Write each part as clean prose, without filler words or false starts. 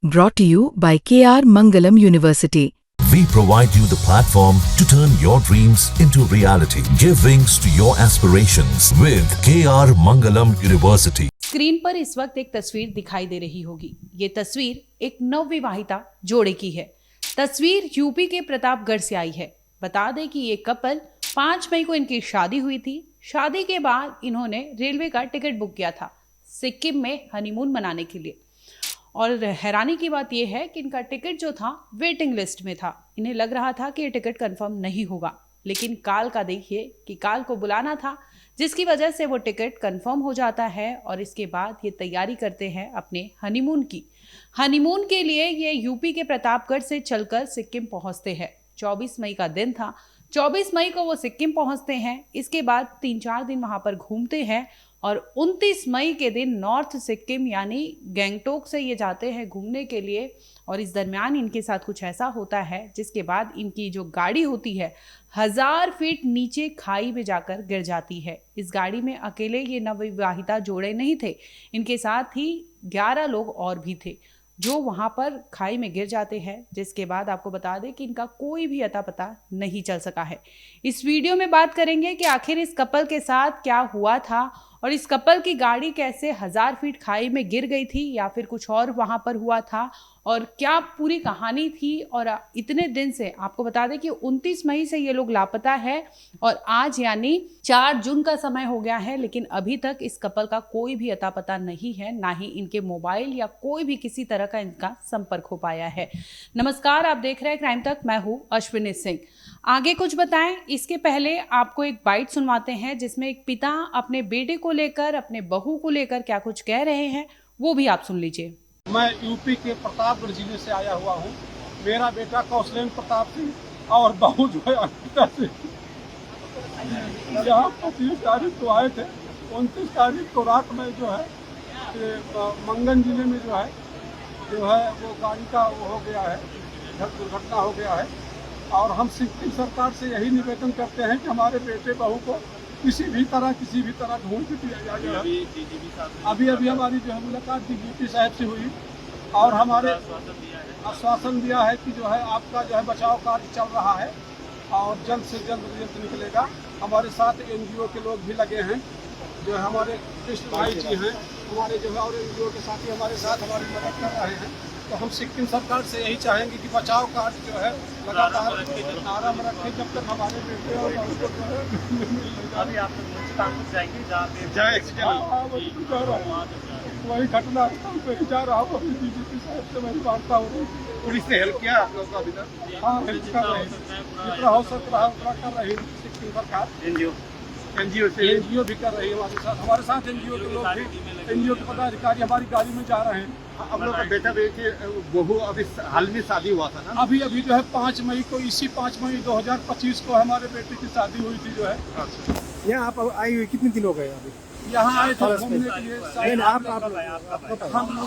Brought to you by KR Mangalam University. We provide you the platform to turn your dreams into reality. Give wings to your aspirations with KR Mangalam University. Screen पर इस वक्त एक तस्वीर दिखाई दे रही होगी। ये तस्वीर एक नवविवाहिता जोड़े की है। तस्वीर यूपी के प्रतापगढ़ से आई है। बता दें कि ये कपल 5 मई को इनकी शादी हुई थी। शादी के बाद इन्होंने रेलवे का टिकट बुक किया था सिक्किम में हनीमून मनाने के लिए। और हैरानी की बात यह है कि इनका टिकट जो था वेटिंग लिस्ट में था। इन्हें लग रहा था कि ये टिकट कंफर्म नहीं होगा, लेकिन काल का देखिए कि काल को बुलाना था, जिसकी वजह से वो टिकट कंफर्म हो जाता है और इसके बाद ये तैयारी करते हैं अपने हनीमून की। हनीमून के लिए ये यूपी के प्रतापगढ़ से चलकर सिक्किम पहुंचते हैं। 24 मई का दिन था। 24 मई को वो सिक्किम पहुंचते हैं। इसके बाद 3-4 दिन वहां पर घूमते हैं और 29 मई के दिन नॉर्थ सिक्किम यानी गैंगटोक से ये जाते हैं घूमने के लिए। और इस दरमियान इनके साथ कुछ ऐसा होता है जिसके बाद इनकी जो गाड़ी होती है 1000 फीट नीचे खाई में जाकर गिर जाती है। इस गाड़ी में अकेले ये नवविवाहिता जोड़े नहीं थे, इनके साथ ही 11 लोग और भी थे जो वहाँ पर खाई में गिर जाते हैं। जिसके बाद आपको बता दें कि इनका कोई भी अता पता नहीं चल सका है। इस वीडियो में बात करेंगे कि आखिर इस कपल के साथ क्या हुआ था और इस कपल की गाड़ी कैसे 1000 फीट खाई में गिर गई थी या फिर कुछ और वहाँ पर हुआ था और क्या पूरी कहानी थी। और इतने दिन से आपको बता दें कि 29 मई से ये लोग लापता है और आज यानी 4 जून का समय हो गया है, लेकिन अभी तक इस कपल का कोई भी अता पता नहीं है, ना ही इनके मोबाइल या कोई भी किसी तरह का इनका संपर्क हो पाया है। नमस्कार, आप देख रहे हैं क्राइम तक, मैं हूँ अश्विनी सिंह। आगे कुछ बताएं इसके पहले आपको एक बाइट सुनवाते हैं जिसमें एक पिता अपने बेटे को लेकर, अपने बहू को लेकर क्या कुछ कह रहे हैं, वो भी आप सुन लीजिए। मैं यूपी के प्रतापगढ़ जिले से आया हुआ हूँ। मेरा बेटा कौशलेंद्र प्रताप सिंह और बहू जो है अंकिता सिंह यहाँ 25 तारीख को आए थे। 29 तारीख को रात में जो है मंगन जिले में जो है वो गाड़ी का वो हो गया है, दुर्घटना हो गया है। और हम सिक्किम सरकार से यही निवेदन करते हैं कि हमारे बेटे बहू को किसी भी तरह ढूंढ दिया जाए। अभी हमारी जो है मुलाकात डीजीपी साहब से हुई और हमारे आश्वासन दिया है कि जो है आपका जो है बचाव कार्य चल रहा है और जल्द से जल्द रिजल्ट निकलेगा। हमारे साथ एनजीओ के लोग भी लगे हैं, जो है हमारे कृष्ण भाई जी हैं, हमारे जो है और एनजीओ के साथी हमारे साथ हमारी मदद कर रहे हैं। तो हम सिक्किम सरकार से यही चाहेंगे कि बचाव कार्य जो है लगातार आराम रखें जब तक हमारे बेटे और अभी आप वही घटना जा रहा हूँ। डीजीपी साहब से वही वार्ता हो रही। पुलिस ने हेल्प किया आप लोग का अभी तक? हाँ, हेल्प कर रहे हैं, जितना हो सकता है उतना कर रही है सिक्किम सरकार। एनजीओ भी कर रही है हमारे साथ एनजीओ के लोग भी, एनजीओ के पदाधिकारी हमारी गाड़ी में जा रहे हैं। आप लोग का बेटा बेटी बहू अभी हाल में शादी हुआ था ना? अभी जो है 5 मई को, इसी 5 मई 2025 को हमारे बेटे की शादी हुई थी जो है। यहाँ आप आई हुई कितने दिन हो गए अभी? यहाँ आए थे घूमने के लिए।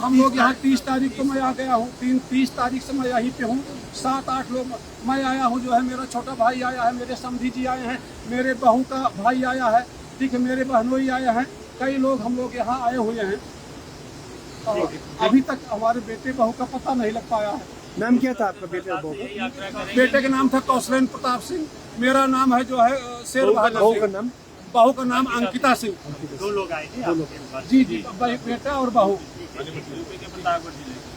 हम लोग यहाँ 30 तारीख को मैं आ गया हूँ। 30 तारीख से मैं यहीं पे हूँ। 7-8 लोग मैं आया हूँ, जो है मेरा छोटा भाई आया है, मेरे समधी जी आए हैं, मेरे बहू का भाई आया है, ठीक है, मेरे बहनोई आए हैं, कई लोग हम लोग यहाँ आए हुए हैं। और अभी तक हमारे बेटे बहू का पता नहीं लग पाया है। नाम क्या था आपका बेटे और बहू का? बेटे का नाम था कौशलेंद्र प्रताप सिंह, मेरा नाम है जो है शेर बहादुर सिंह, बहू का नाम अंकिता सिंह। 2 लोग आए थे जी, बेटा और बहू।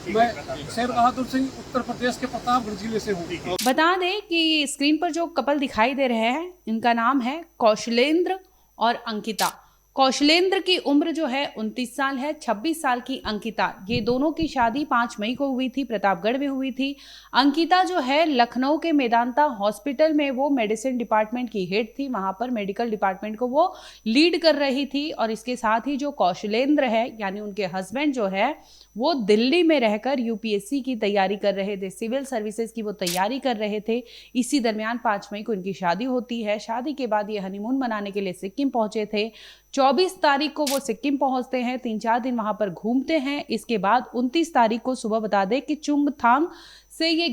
मैं शेर बहादुर सिंह उत्तर प्रदेश के प्रतापगढ़ जिले से हूँ। बता दें कि स्क्रीन पर जो कपल दिखाई दे रहे हैं इनका नाम है कौशलेंद्र और अंकिता। कौशलेंद्र की उम्र जो है 29 साल है, 26 साल की अंकिता। ये दोनों की शादी 5 मई को हुई थी, प्रतापगढ़ में हुई थी। अंकिता जो है लखनऊ के मेदांता हॉस्पिटल में वो मेडिसिन डिपार्टमेंट की हेड थी, वहां पर मेडिकल डिपार्टमेंट को वो लीड कर रही थी। और इसके साथ ही जो कौशलेंद्र है यानी उनके हस्बैंड जो है वो दिल्ली में रहकर यूपीएससी की तैयारी कर रहे थे, सिविल सर्विसेज की वो तैयारी कर रहे थे। इसी दरमियान 5 मई को इनकी शादी होती है। शादी के बाद ये हनीमून मनाने के लिए सिक्किम पहुंचे थे। 24 तारीख को वो सिक्किम पहुंचते हैं, 3-4 दिन वहां पर घूमते हैं। इसके बाद 29 तारीख को सुबह बता दें कि चुंगथांग से ये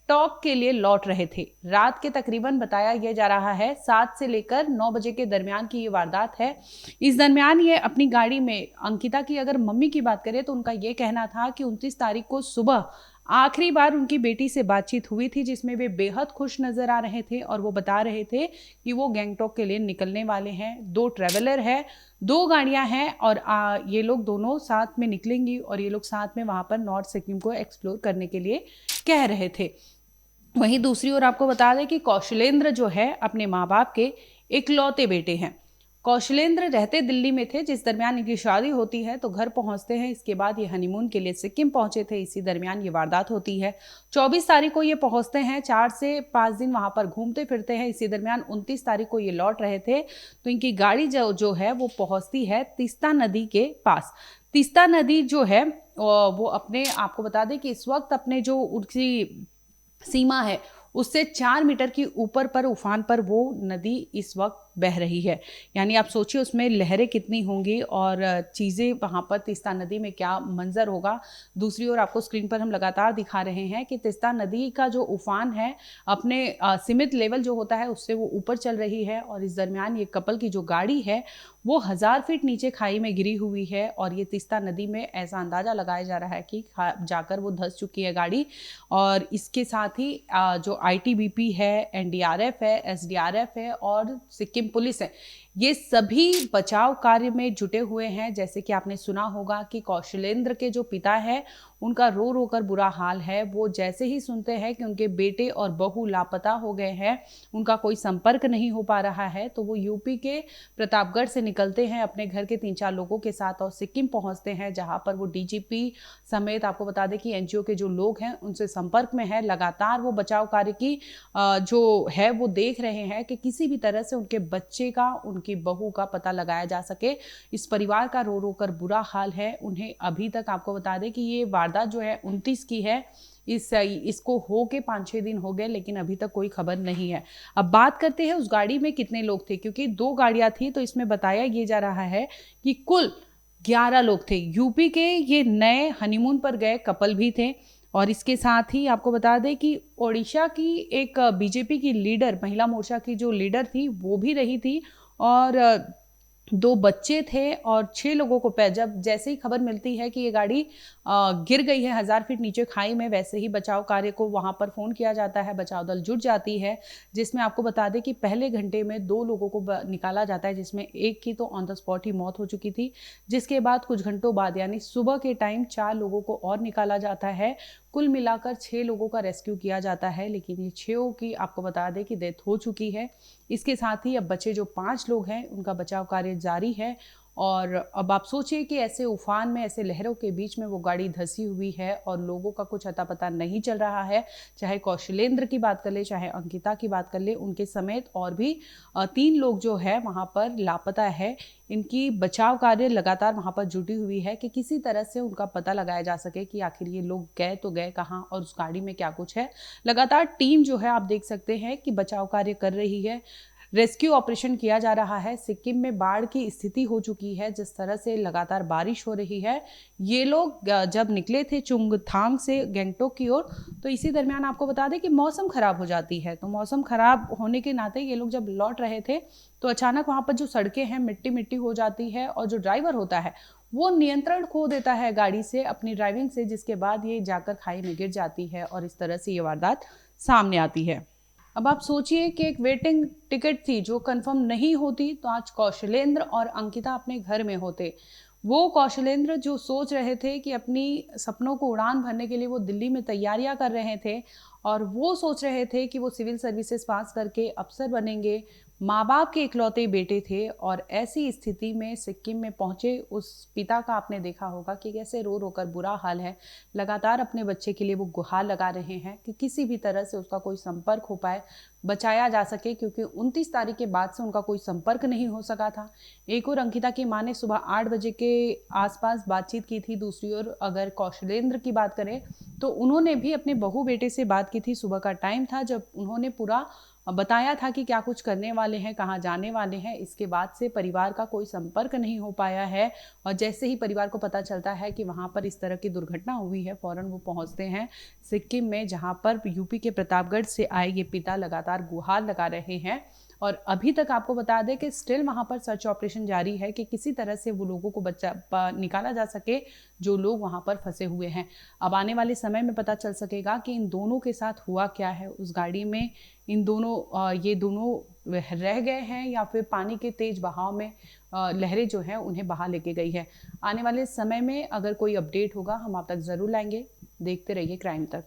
गैंगटॉक के लिए लौट रहे थे। रात के तकरीबन बताया यह जा रहा है 7 से लेकर 9 बजे के दरमियान की ये वारदात है। इस दरमियान ये अपनी गाड़ी में, अंकिता की अगर मम्मी की बात करें तो उनका ये कहना था कि 29 तारीख को सुबह आखिरी बार उनकी बेटी से बातचीत हुई थी, जिसमें वे बेहद खुश नजर आ रहे थे और वो बता रहे थे कि वो गैंगटॉक के लिए निकलने वाले हैं। 2 ट्रैवलर है, 2 गाड़ियां हैं और ये लोग दोनों साथ में निकलेंगी और ये लोग साथ में वहां पर नॉर्थ सिक्किम को एक्सप्लोर करने के लिए कह रहे थे। वहीं दूसरी ओर आपको बता दें कि कौशलेंद्र जो है अपने माँ बाप के इकलौते बेटे हैं। कौशलेंद्र रहते दिल्ली में थे, जिस दरमियान इनकी शादी होती है तो घर पहुंचते हैं। इसके बाद ये हनीमून के लिए सिक्किम पहुंचे थे। इसी दरमियान ये वारदात होती है। 24 तारीख को ये पहुंचते हैं, 4 से 5 दिन वहां पर घूमते फिरते हैं। इसी दरमियान 29 तारीख को ये लौट रहे थे तो इनकी गाड़ी जो है वो पहुंचती है तीस्ता नदी के पास। तीस्ता नदी जो है वो अपने, आपको बता दें कि इस वक्त अपने जो उनकी सीमा है उससे 4 मीटर की ऊपर पर उफान पर वो नदी इस वक्त बह रही है। यानी आप सोचिए उसमें लहरें कितनी होंगी और चीज़ें वहाँ पर तीस्ता नदी में क्या मंजर होगा। दूसरी ओर आपको स्क्रीन पर हम लगातार दिखा रहे हैं कि तीस्ता नदी का जो उफान है अपने सीमित लेवल जो होता है उससे वो ऊपर चल रही है और इस दरमियान ये कपल की जो गाड़ी है वो 1000 फीट नीचे खाई में गिरी हुई है और ये तीस्ता नदी में ऐसा अंदाज़ा लगाया जा रहा है कि जाकर वो धंस चुकी है गाड़ी। और इसके साथ ही जो ITBP है, NDRF है, SDRF है और सिक्किम पुलिस है, ये सभी बचाव कार्य में जुटे हुए हैं। जैसे कि आपने सुना होगा कि कौशलेंद्र के जो पिता है उनका रो रो कर बुरा हाल है। वो जैसे ही सुनते हैं कि उनके बेटे और बहू लापता हो गए हैं, उनका कोई संपर्क नहीं हो पा रहा है, तो वो यूपी के प्रतापगढ़ से निकलते हैं अपने घर के 3-4 लोगों के साथ और सिक्किम पहुंचते हैं, जहां पर वो DGP समेत आपको बता दें कि NGO के जो लोग हैं उनसे संपर्क में है। लगातार वो बचाव कार्य की जो है वो देख रहे हैं कि किसी भी तरह से उनके बच्चे का, उनकी बहू का पता लगाया जा सके। इस परिवार का रो रो कर बुरा हाल है। उन्हें अभी तक, आपको बता दें कि ये वारदात जो है 29 की है, इसको हो के 5-6 दिन हो गए लेकिन अभी तक कोई खबर नहीं है। अब बात करते हैं उस गाड़ी में कितने लोग थे, क्योंकि 2 गाड़ियां थी तो इसमें बताया ये जा रहा है कि कुल 11 लोग थे। यूपी के ये नए हनीमून पर गए कपल भी थे और इसके साथ ही आपको बता दें कि ओडिशा की एक BJP की लीडर, महिला मोर्चा की जो लीडर थी वो भी रही थी और 2 बच्चे थे और 6 लोगों को जब जैसे ही खबर मिलती है कि ये गाड़ी गिर गई है 1000 फीट नीचे खाई में, वैसे ही बचाव कार्य को वहां पर फोन किया जाता है। बचाव दल जुट जाती है, जिसमें आपको बता दें कि पहले घंटे में 2 लोगों को निकाला जाता है, जिसमें एक की तो ऑन द स्पॉट ही मौत हो चुकी थी। जिसके बाद कुछ घंटों बाद यानी सुबह के टाइम 4 लोगों को और निकाला जाता है। कुल मिलाकर 6 लोगों का रेस्क्यू किया जाता है, लेकिन ये 6 की आपको बता दें कि डेथ हो चुकी है। इसके साथ ही अब बचे जो 5 लोग हैं उनका बचाव कार्य जारी है। और अब आप सोचिए कि ऐसे उफान में, ऐसे लहरों के बीच में वो गाड़ी धंसी हुई है और लोगों का कुछ अता पता नहीं चल रहा है। चाहे कौशलेंद्र की बात कर ले, चाहे अंकिता की बात कर ले, उनके समेत और भी 3 लोग जो है वहाँ पर लापता है। इनकी बचाव कार्य लगातार वहाँ पर जुटी हुई है कि किसी तरह से उनका पता लगाया जा सके कि आखिर ये लोग गए तो गए कहाँ और उस गाड़ी में क्या कुछ है। लगातार टीम जो है आप देख सकते हैं कि बचाव कार्य कर रही है, रेस्क्यू ऑपरेशन किया जा रहा है। सिक्किम में बाढ़ की स्थिति हो चुकी है, जिस तरह से लगातार बारिश हो रही है। ये लोग जब निकले थे चुंगथांग से गैंगटॉक की ओर, तो इसी दरमियान आपको बता दें कि मौसम खराब हो जाती है। तो मौसम खराब होने के नाते ये लोग जब लौट रहे थे तो अचानक वहाँ पर जो सड़कें हैं मिट्टी मिट्टी हो जाती है और जो ड्राइवर होता है वो नियंत्रण खो देता है गाड़ी से, अपनी ड्राइविंग से, जिसके बाद ये जाकर खाई में गिर जाती है और इस तरह से ये वारदात सामने आती है। अब आप सोचिए कि एक वेटिंग टिकट थी जो कंफर्म नहीं होती तो आज कौशलेंद्र और अंकिता अपने घर में होते। वो कौशलेंद्र जो सोच रहे थे कि अपनी सपनों को उड़ान भरने के लिए वो दिल्ली में तैयारियां कर रहे थे और वो सोच रहे थे कि वो सिविल सर्विसेज पास करके अफसर बनेंगे, माँ बाप के इकलौते बेटे थे और ऐसी स्थिति में सिक्किम में पहुंचे उस पिता का आपने देखा होगा कि कैसे रो रो कर बुरा हाल है। लगातार अपने बच्चे के लिए वो गुहार लगा रहे हैं कि किसी भी तरह से उसका कोई संपर्क हो पाए, बचाया जा सके, क्योंकि 29 तारीख के बाद से उनका कोई संपर्क नहीं हो सका था। एक और अंकिता की माँ ने सुबह 8 बजे के आसपास बातचीत की थी। दूसरी ओर अगर कौशलेंद्र की बात करें तो उन्होंने भी अपने बहू बेटे से बात की थी। सुबह का टाइम था जब उन्होंने पूरा बताया था कि क्या कुछ करने वाले हैं, कहाँ जाने वाले हैं। इसके बाद से परिवार का कोई संपर्क नहीं हो पाया है और जैसे ही परिवार को पता चलता है कि वहाँ पर इस तरह की दुर्घटना हुई है, फ़ौरन वो पहुँचते हैं सिक्किम में, जहाँ पर यूपी के प्रतापगढ़ से आए ये पिता लगातार गुहार लगा रहे हैं। और अभी तक आपको बता दें कि स्टिल वहाँ पर सर्च ऑपरेशन जारी है कि किसी तरह से वो लोगों को निकाला जा सके जो लोग वहाँ पर फंसे हुए हैं। अब आने वाले समय में पता चल सकेगा कि इन दोनों के साथ हुआ क्या है। उस गाड़ी में ये दोनों रह गए हैं या फिर पानी के तेज बहाव में लहरें जो हैं उन्हें बहा लेके गई है। आने वाले समय में अगर कोई अपडेट होगा हम आप तक ज़रूर लाएंगे। देखते रहिए क्राइम तक।